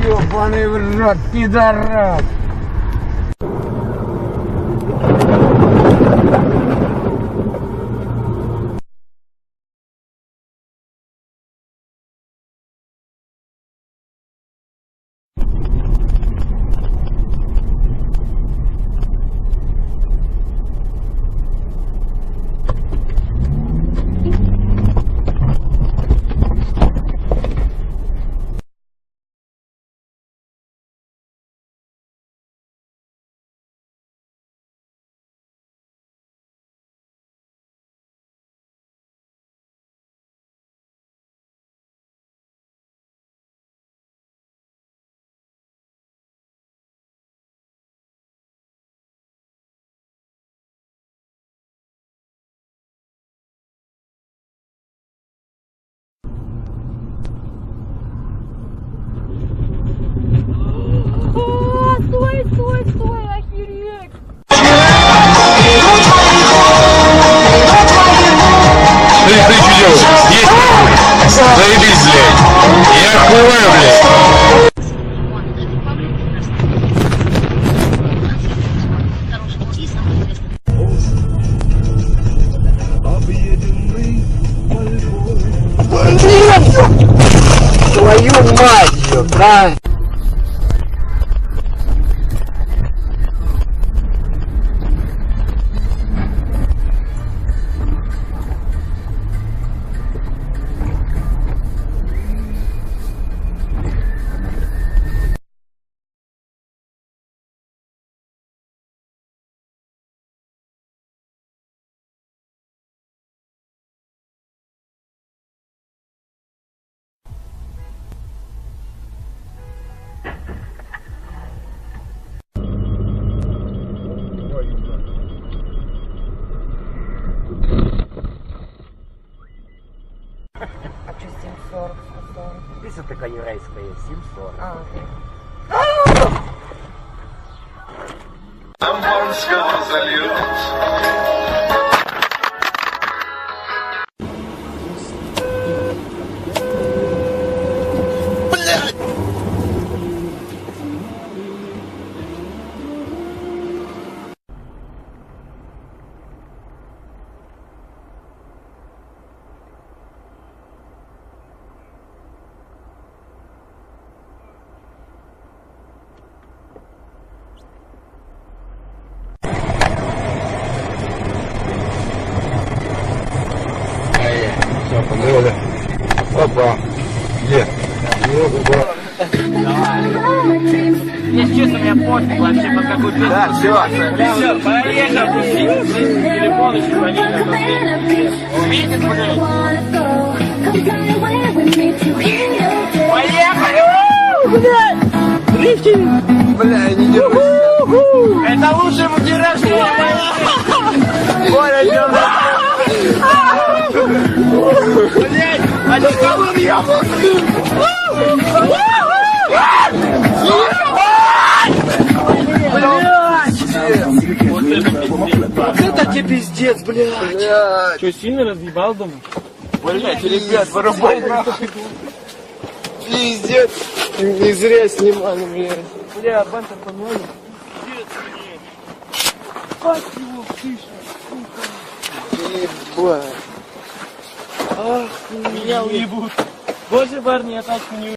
Ёбаный в рот, пидорас! Стой, охереть! Ты что делаешь? Есть? Заебись, блядь. Я хуя, блядь. Твою мать, правильно? А что 740? 140? Пісня така єврейська є, 740. А, окей. Амбонского залета. Все, помыли. Опа. Где? Если честно, меня пофиг вообще под какую песню. Да, все. Все, поехали, пусти. Телефон еще звонит. Увидит, блядь. Поехали! Блядь! Дрифтинг! Бля, не держусь. Это лучший мутираж, что я понял. Коля, Блядь, а ты кого въехал? вот это тебе пиздец, блядь. Что, сильно разъебал, думаю? Блядь, ребят, вырубай нахуй. Пиздец. Не зря снимали, блядь. Бля, бантер помоги. Пиздец, блядь. Как его в тышу, сука. Ебать. Ах, меня уебут. Боже, парни, я тачку не